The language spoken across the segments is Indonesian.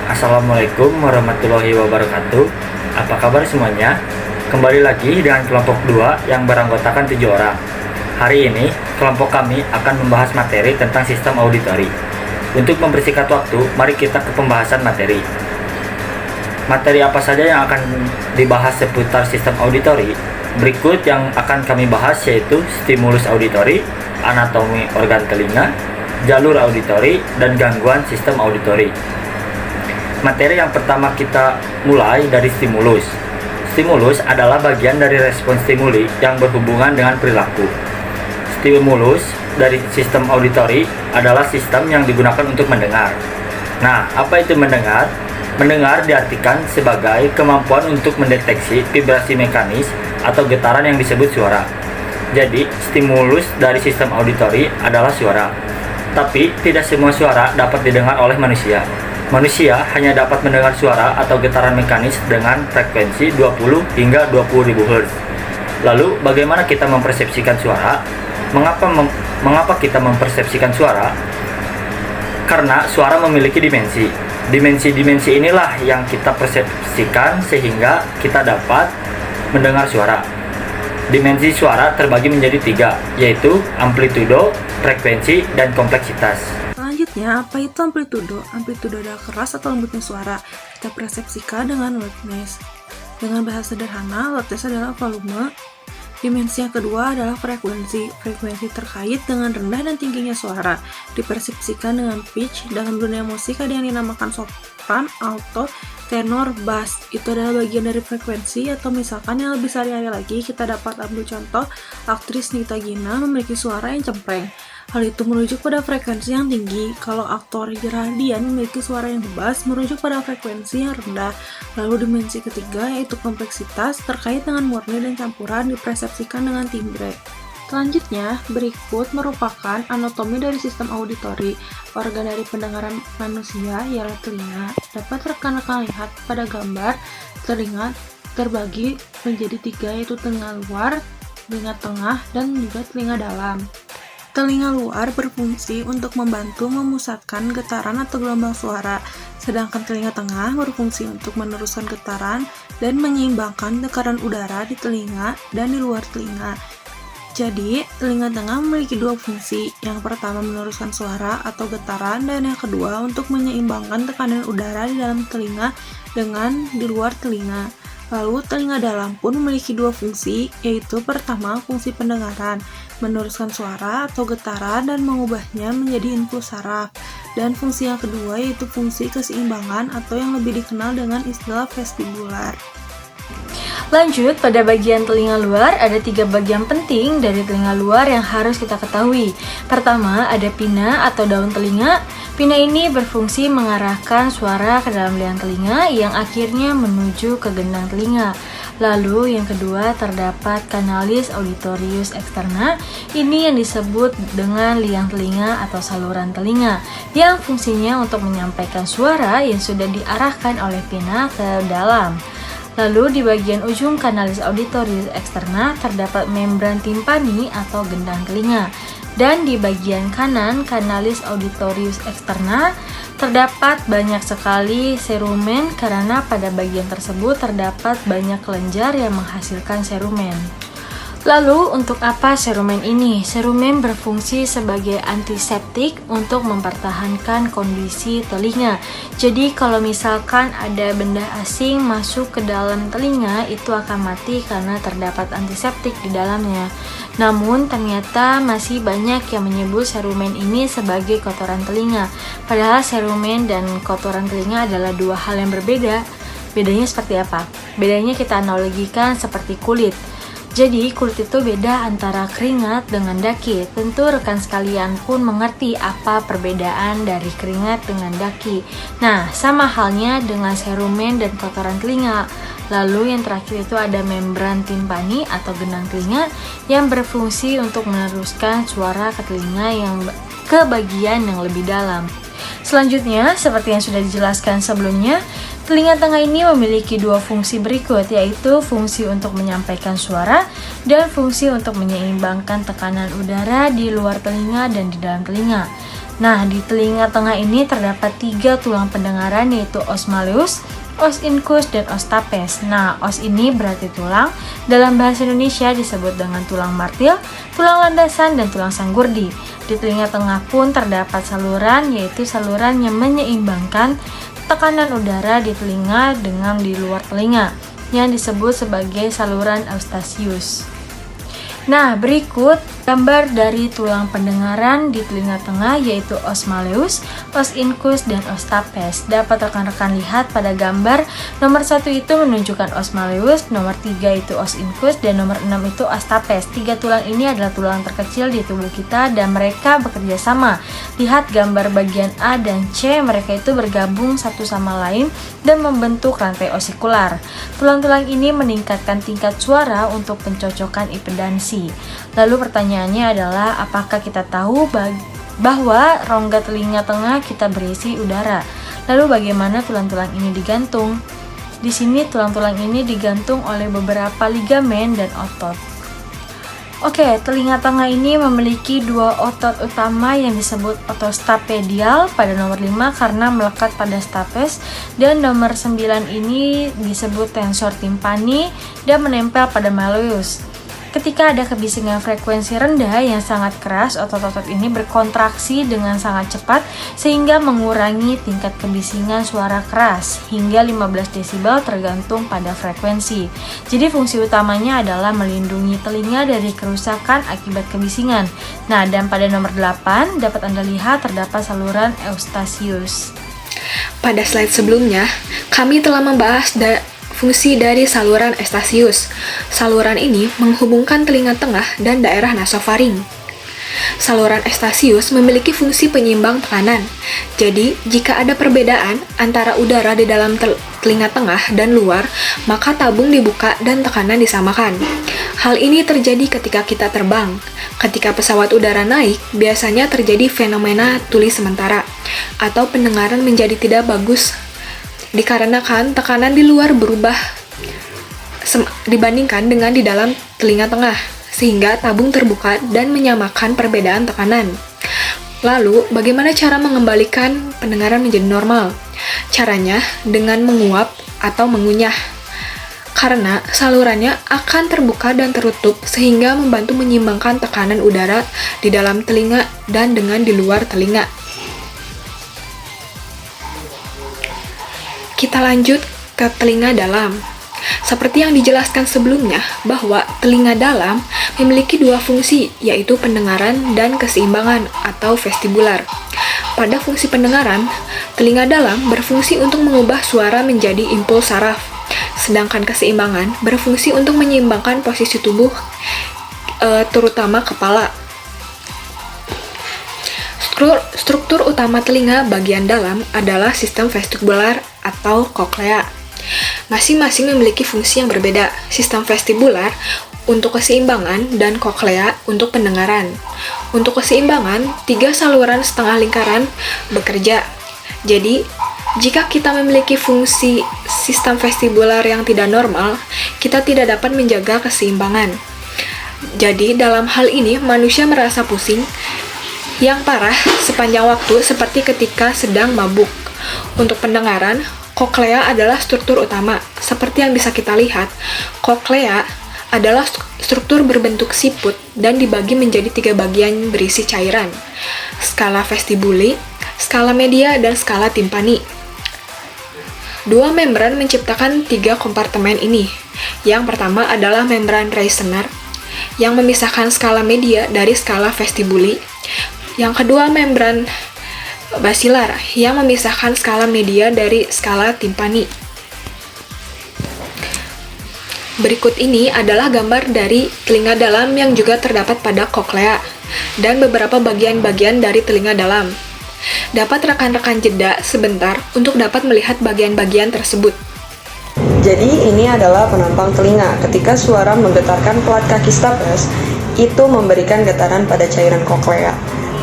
Assalamualaikum warahmatullahi wabarakatuh. Apa kabar semuanya? Kembali lagi dengan kelompok 2 yang beranggotakan 7 orang. Hari ini, kelompok kami akan membahas materi tentang sistem auditori. Untuk mempersingkat waktu, mari kita ke pembahasan materi. Materi apa saja yang akan dibahas seputar sistem auditori? Berikut yang akan kami bahas yaitu stimulus auditori, anatomi organ telinga, jalur auditori, dan gangguan sistem auditori. Materi yang pertama kita mulai dari stimulus. Stimulus adalah bagian dari respons stimuli yang berhubungan dengan perilaku. Stimulus dari sistem auditori adalah sistem yang digunakan untuk mendengar. Nah, apa itu mendengar? Mendengar diartikan sebagai kemampuan untuk mendeteksi vibrasi mekanis atau getaran yang disebut suara. Jadi, stimulus dari sistem auditori adalah suara. Tapi, tidak semua suara dapat didengar oleh manusia. Manusia hanya dapat mendengar suara atau getaran mekanis dengan frekuensi 20 hingga 20.000 Hz. Lalu, bagaimana kita mempersepsikan suara? Mengapa kita mempersepsikan suara? Karena suara memiliki dimensi. Dimensi-dimensi inilah yang kita persepsikan sehingga kita dapat mendengar suara. Dimensi suara terbagi menjadi 3, yaitu amplitudo, frekuensi, dan kompleksitas. Selanjutnya, apa itu amplitudo? Amplitudo adalah keras atau lembutnya suara. Kita persepsikan dengan loudness. Dengan bahasa sederhana, loudness adalah volume. Dimensi yang kedua adalah frekuensi. Frekuensi terkait dengan rendah dan tingginya suara. Dipersepsikan dengan pitch. Dalam dunia musik ada yang dinamakan sopran, alto, tenor, bass. Itu adalah bagian dari frekuensi, atau misalkan yang lebih sehari-hari lagi, kita dapat ambil contoh aktris Nita Gina memiliki suara yang cempreng. Hal itu merujuk pada frekuensi yang tinggi. Kalau aktor Radian memiliki suara yang bass, merujuk pada frekuensi yang rendah. Lalu dimensi ketiga yaitu kompleksitas terkait dengan murni dan campuran dipersepsikan dengan timbre. Selanjutnya, berikut merupakan anatomi dari sistem auditori. Organ dari pendengaran manusia ialah telinga. Dapat rekan-rekan lihat pada gambar, telinga terbagi menjadi 3 yaitu telinga luar, telinga tengah, dan juga telinga dalam. Telinga luar berfungsi untuk membantu memusatkan getaran atau gelombang suara, sedangkan telinga tengah berfungsi untuk meneruskan getaran dan menyeimbangkan tekanan udara di telinga dan di luar telinga. Jadi, telinga tengah memiliki 2 fungsi, yang pertama meneruskan suara atau getaran, dan yang kedua untuk menyeimbangkan tekanan udara di dalam telinga dengan di luar telinga. Lalu, telinga dalam pun memiliki 2 fungsi, yaitu pertama fungsi pendengaran, meneruskan suara atau getaran dan mengubahnya menjadi input saraf, dan fungsi yang kedua yaitu fungsi keseimbangan atau yang lebih dikenal dengan istilah vestibular. Lanjut, pada bagian telinga luar, ada 3 bagian penting dari telinga luar yang harus kita ketahui. Pertama, ada pinna atau daun telinga. Pinna ini berfungsi mengarahkan suara ke dalam liang telinga yang akhirnya menuju ke gendang telinga. Lalu yang kedua terdapat kanalis auditorius externa. Ini yang disebut dengan liang telinga atau saluran telinga, yang fungsinya untuk menyampaikan suara yang sudah diarahkan oleh pinna ke dalam. Lalu di bagian ujung kanalis auditorius externa terdapat membran timpani atau gendang telinga. Dan di bagian kanan kanalis auditorius externa terdapat banyak sekali serumen karena pada bagian tersebut terdapat banyak kelenjar yang menghasilkan serumen. Lalu untuk apa serumen ini? Serumen berfungsi sebagai antiseptik untuk mempertahankan kondisi telinga. Jadi kalau misalkan ada benda asing masuk ke dalam telinga, itu akan mati karena terdapat antiseptik di dalamnya. Namun ternyata masih banyak yang menyebut serumen ini sebagai kotoran telinga. Padahal serumen dan kotoran telinga adalah 2 hal yang berbeda. Bedanya seperti apa? Bedanya kita analogikan seperti kulit. Jadi kulit itu beda antara keringat dengan daki. Tentu rekan sekalian pun mengerti apa perbedaan dari keringat dengan daki. Nah, sama halnya dengan serumen dan kotoran telinga. Lalu yang terakhir itu ada membran timpani atau gendang telinga yang berfungsi untuk meneruskan suara ke telinga yang ke bagian yang lebih dalam. Selanjutnya, seperti yang sudah dijelaskan sebelumnya, telinga tengah ini memiliki 2 fungsi berikut, yaitu fungsi untuk menyampaikan suara dan fungsi untuk menyeimbangkan tekanan udara di luar telinga dan di dalam telinga. Nah, di telinga tengah ini terdapat 3 tulang pendengaran, yaitu os malleus, os incus, dan os stapes. Nah, os ini berarti tulang. Dalam bahasa Indonesia disebut dengan tulang martil, tulang landasan, dan tulang sanggurdi. Di telinga tengah pun terdapat saluran, yaitu saluran yang menyeimbangkan tekanan udara di telinga dengan di luar telinga, yang disebut sebagai saluran Eustachius. Nah, berikut gambar dari tulang pendengaran di telinga tengah, yaitu os malleus, os incus, dan os stapes. Dapat rekan-rekan lihat pada gambar nomor 1 itu menunjukkan os malleus, nomor 3 itu os incus, dan nomor 6 itu os stapes. 3 tulang ini adalah tulang terkecil di tubuh kita dan mereka bekerja sama. Lihat gambar bagian A dan C, mereka itu bergabung satu sama lain dan membentuk rantai osikular. Tulang-tulang ini meningkatkan tingkat suara untuk pencocokan impedansi. Lalu pertanyaannya adalah, apakah kita tahu bahwa rongga telinga tengah kita berisi udara? Lalu bagaimana tulang-tulang ini digantung? Di sini tulang-tulang ini digantung oleh beberapa ligamen dan otot. Oke, telinga tengah ini memiliki 2 otot utama yang disebut otot stapedial pada nomor 5 karena melekat pada stapes, dan nomor 9 ini disebut tensor timpani dan menempel pada malleus. Ketika ada kebisingan frekuensi rendah yang sangat keras, otot-otot ini berkontraksi dengan sangat cepat sehingga mengurangi tingkat kebisingan suara keras hingga 15 desibel tergantung pada frekuensi. Jadi fungsi utamanya adalah melindungi telinga dari kerusakan akibat kebisingan. Nah, dan pada nomor 8 dapat Anda lihat terdapat saluran Eustachius. Pada slide sebelumnya, kami telah membahas fungsi dari saluran Eustachius. Saluran ini menghubungkan telinga tengah dan daerah nasofaring. Saluran Eustachius memiliki fungsi penyeimbang tekanan. Jadi, jika ada perbedaan antara udara di dalam telinga tengah dan luar, maka tabung dibuka dan tekanan disamakan. Hal ini terjadi ketika kita terbang. Ketika pesawat udara naik, biasanya terjadi fenomena tuli sementara atau pendengaran menjadi tidak bagus dikarenakan tekanan di luar berubah dibandingkan dengan di dalam telinga tengah, sehingga tabung terbuka dan menyamakan perbedaan tekanan. Lalu, bagaimana cara mengembalikan pendengaran menjadi normal? Caranya dengan menguap atau mengunyah, karena salurannya akan terbuka dan tertutup sehingga membantu menyeimbangkan tekanan udara di dalam telinga dan dengan di luar telinga. Kita lanjut ke telinga dalam. Seperti yang dijelaskan sebelumnya, bahwa telinga dalam memiliki 2 fungsi, yaitu pendengaran dan keseimbangan atau vestibular. Pada fungsi pendengaran, telinga dalam berfungsi untuk mengubah suara menjadi impuls saraf, sedangkan keseimbangan berfungsi untuk menyeimbangkan posisi tubuh, terutama kepala. Struktur utama telinga bagian dalam adalah sistem vestibular atau koklea. Masing-masing memiliki fungsi yang berbeda. Sistem vestibular untuk keseimbangan dan koklea untuk pendengaran. Untuk keseimbangan, 3 saluran setengah lingkaran bekerja. Jadi, jika kita memiliki fungsi sistem vestibular yang tidak normal, kita tidak dapat menjaga keseimbangan. Jadi, dalam hal ini, manusia merasa pusing yang parah sepanjang waktu seperti ketika sedang mabuk. Untuk pendengaran, koklea adalah struktur utama. Seperti yang bisa kita lihat, koklea adalah struktur berbentuk siput dan dibagi menjadi 3 bagian berisi cairan: skala vestibuli, skala media, dan skala timpani. 2 membran menciptakan 3 kompartemen ini. Yang pertama adalah membran Reisner yang memisahkan skala media dari skala vestibuli. Yang kedua, membran basilar yang memisahkan skala media dari skala timpani. Berikut ini adalah gambar dari telinga dalam yang juga terdapat pada koklea dan beberapa bagian-bagian dari telinga dalam. Dapat rekan-rekan jeda sebentar untuk dapat melihat bagian-bagian tersebut. Jadi ini adalah penampang telinga. Ketika suara menggetarkan pelat kaki stapes, itu memberikan getaran pada cairan koklea.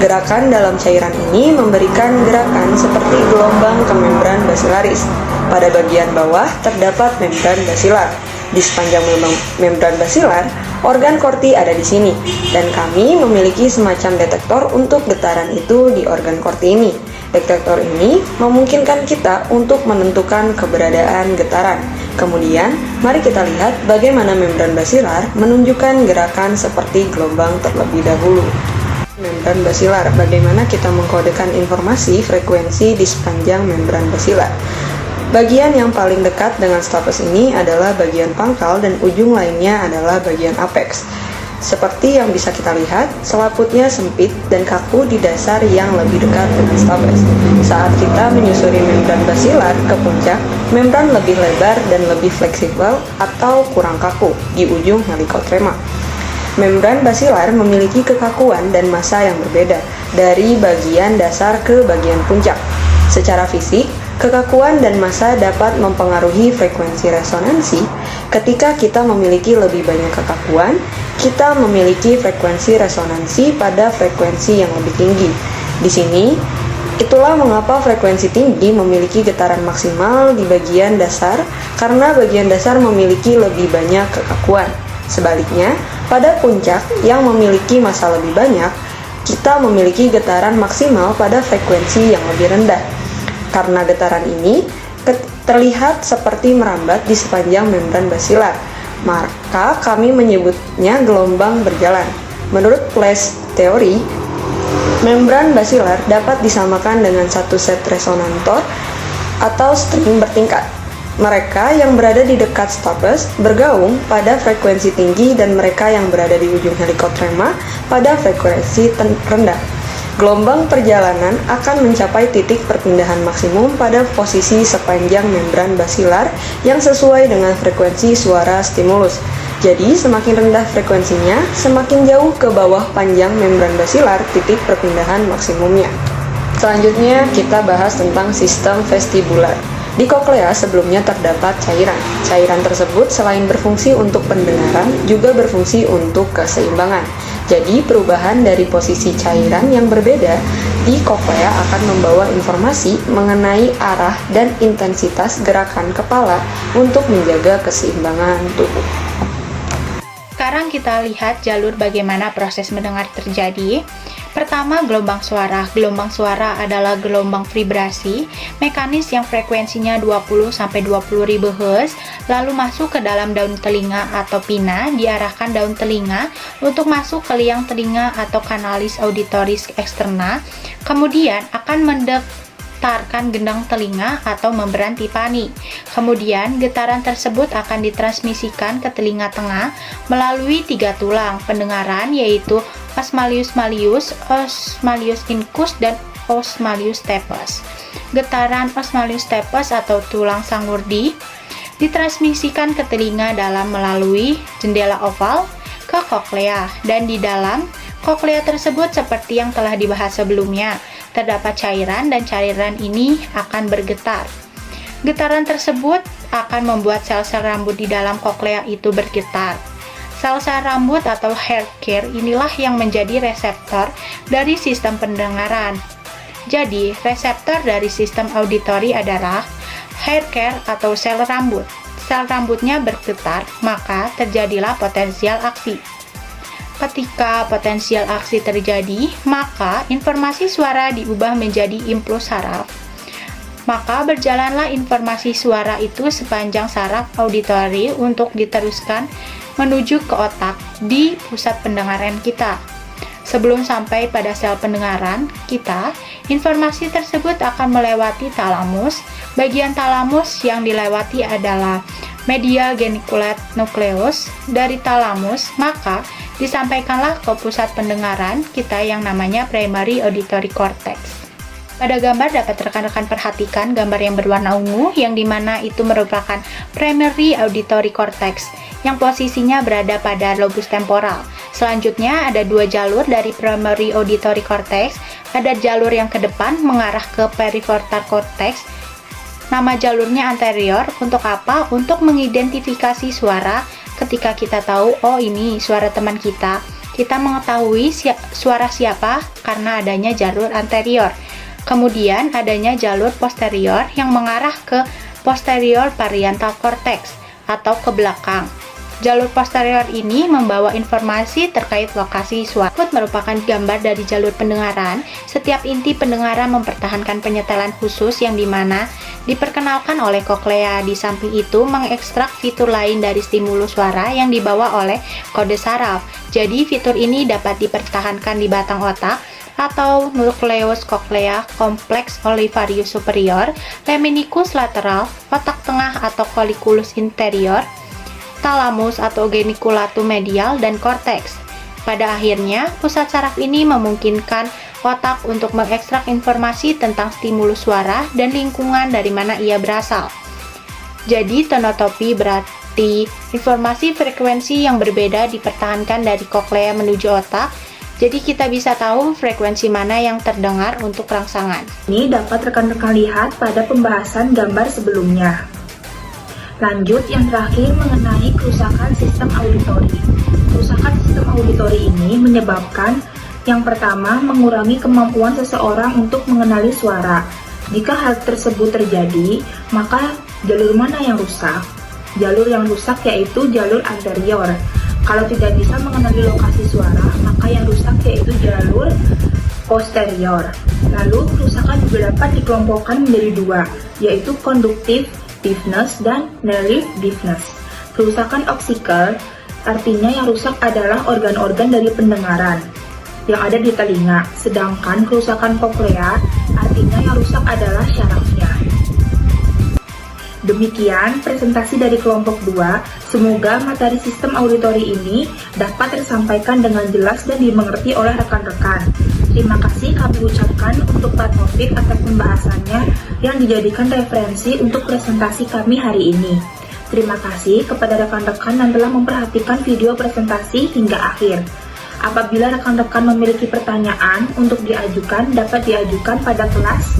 Gerakan dalam cairan ini memberikan gerakan seperti gelombang ke membran basilaris. Pada bagian bawah terdapat membran basilar. Di sepanjang membran basilar, organ korti ada di sini, dan kami memiliki semacam detektor untuk getaran itu di organ korti ini. Detektor ini memungkinkan kita untuk menentukan keberadaan getaran. Kemudian, mari kita lihat bagaimana membran basilar menunjukkan gerakan seperti gelombang terlebih dahulu. Membran basilar, bagaimana kita mengkodekan informasi frekuensi di sepanjang membran basilar. Bagian yang paling dekat dengan stopes ini adalah bagian pangkal dan ujung lainnya adalah bagian apex. Seperti yang bisa kita lihat, selaputnya sempit dan kaku di dasar yang lebih dekat dengan stopes. Saat kita menyusuri membran basilar ke puncak, membran lebih lebar dan lebih fleksibel atau kurang kaku di ujung helikotrema. Membran basilar memiliki kekakuan dan massa yang berbeda dari bagian dasar ke bagian puncak. Secara fisik, kekakuan dan massa dapat mempengaruhi frekuensi resonansi. Ketika kita memiliki lebih banyak kekakuan, kita memiliki frekuensi resonansi pada frekuensi yang lebih tinggi. Di sini, itulah mengapa frekuensi tinggi memiliki getaran maksimal di bagian dasar, karena bagian dasar memiliki lebih banyak kekakuan. Sebaliknya, pada puncak yang memiliki massa lebih banyak, kita memiliki getaran maksimal pada frekuensi yang lebih rendah. Karena getaran ini terlihat seperti merambat di sepanjang membran basilar, maka kami menyebutnya gelombang berjalan. Menurut Flash teori, membran basilar dapat disamakan dengan satu set resonator atau string bertingkat. Mereka yang berada di dekat stopes bergaung pada frekuensi tinggi dan mereka yang berada di ujung helikotrema pada frekuensi rendah. Gelombang perjalanan akan mencapai titik perpindahan maksimum pada posisi sepanjang membran basilar yang sesuai dengan frekuensi suara stimulus. Jadi, semakin rendah frekuensinya, semakin jauh ke bawah panjang membran basilar titik perpindahan maksimumnya. Selanjutnya, kita bahas tentang sistem vestibular. Di koklea sebelumnya terdapat cairan. Cairan tersebut selain berfungsi untuk pendengaran, juga berfungsi untuk keseimbangan. Jadi, perubahan dari posisi cairan yang berbeda di koklea akan membawa informasi mengenai arah dan intensitas gerakan kepala untuk menjaga keseimbangan tubuh. Sekarang kita lihat jalur bagaimana proses mendengar terjadi. Pertama, gelombang suara. Gelombang suara adalah gelombang vibrasi mekanis yang frekuensinya 20-20 ribu Hz, lalu masuk ke dalam daun telinga atau pina, diarahkan daun telinga untuk masuk ke liang telinga atau kanalis auditoris eksterna, kemudian akan menggetarkan gendang telinga atau membran tipani. Kemudian, getaran tersebut akan ditransmisikan ke telinga tengah melalui 3 tulang pendengaran, yaitu os malleus malleus, os malleus incus, dan os malleus stapes. Getaran os malleus stapes atau tulang sangurdi ditransmisikan ke telinga dalam melalui jendela oval ke koklea, dan di dalam koklea tersebut seperti yang telah dibahas sebelumnya, terdapat cairan dan cairan ini akan bergetar. Getaran tersebut akan membuat sel-sel rambut di dalam koklea itu bergetar. Sel-sel rambut atau hair care inilah yang menjadi reseptor dari sistem pendengaran. Jadi, reseptor dari sistem auditori adalah hair care atau sel rambut. Sel rambutnya bergetar, maka terjadilah potensial aksi. Ketika potensial aksi terjadi, maka informasi suara diubah menjadi impuls saraf. Maka berjalanlah informasi suara itu sepanjang saraf auditori untuk diteruskan menuju ke otak di pusat pendengaran kita. Sebelum sampai pada sel pendengaran kita, informasi tersebut akan melewati talamus. Bagian talamus yang dilewati adalah medial geniculate nucleus. Dari talamus, maka disampaikanlah ke pusat pendengaran kita yang namanya primary auditory cortex. Pada gambar dapat rekan-rekan perhatikan gambar yang berwarna ungu, yang dimana itu merupakan primary auditory cortex yang posisinya berada pada lobus temporal. Selanjutnya ada 2 jalur dari primary auditory cortex. Ada jalur yang ke depan mengarah ke perifrontal cortex. Nama jalurnya anterior. Untuk apa? Untuk mengidentifikasi suara. Ketika kita tahu, oh ini suara teman kita, kita mengetahui suara siapa karena adanya jalur anterior. Kemudian adanya jalur posterior yang mengarah ke posterior parietal cortex atau ke belakang. Jalur posterior ini membawa informasi terkait lokasi suara. Output merupakan gambar dari jalur pendengaran. Setiap inti pendengaran mempertahankan penyetelan khusus yang dimana diperkenalkan oleh koklea. Di samping itu, mengekstrak fitur lain dari stimulus suara yang dibawa oleh kode saraf. Jadi, fitur ini dapat dipertahankan di batang otak atau nucleus cochlea, kompleks olivarius superior, lemnicus lateral, otak tengah atau colliculus interior, talamus atau geniculatum medial, dan korteks. Pada akhirnya, pusat saraf ini memungkinkan otak untuk mengekstrak informasi tentang stimulus suara dan lingkungan dari mana ia berasal. Jadi, tonotopi berarti informasi frekuensi yang berbeda dipertahankan dari koklea menuju otak. Jadi, kita bisa tahu frekuensi mana yang terdengar untuk rangsangan. Ini dapat rekan-rekan lihat pada pembahasan gambar sebelumnya. Lanjut, yang terakhir mengenai kerusakan sistem auditori. Kerusakan sistem auditori ini menyebabkan yang pertama, mengurangi kemampuan seseorang untuk mengenali suara. Jika hal tersebut terjadi, maka jalur mana yang rusak? Jalur yang rusak yaitu jalur anterior. Kalau tidak bisa mengenali lokasi suara, maka yang rusak yaitu jalur posterior. Lalu, kerusakan juga dapat dikelompokkan menjadi dua, yaitu konduktif deafness dan nerve deafness. Kerusakan optical artinya yang rusak adalah organ-organ dari pendengaran yang ada di telinga, sedangkan kerusakan koklea artinya yang rusak adalah syarafnya. Demikian presentasi dari kelompok 2. Semoga materi sistem auditori ini dapat tersampaikan dengan jelas dan dimengerti oleh rekan-rekan. Terima kasih kami ucapkan untuk Pak Taufik atas pembahasannya yang dijadikan referensi untuk presentasi kami hari ini. Terima kasih kepada rekan-rekan yang telah memperhatikan video presentasi hingga akhir. Apabila rekan-rekan memiliki pertanyaan untuk diajukan, dapat diajukan pada kelas.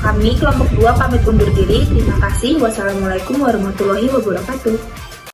Kami kelompok 2 pamit undur diri. Terima kasih. Wassalamualaikum warahmatullahi wabarakatuh.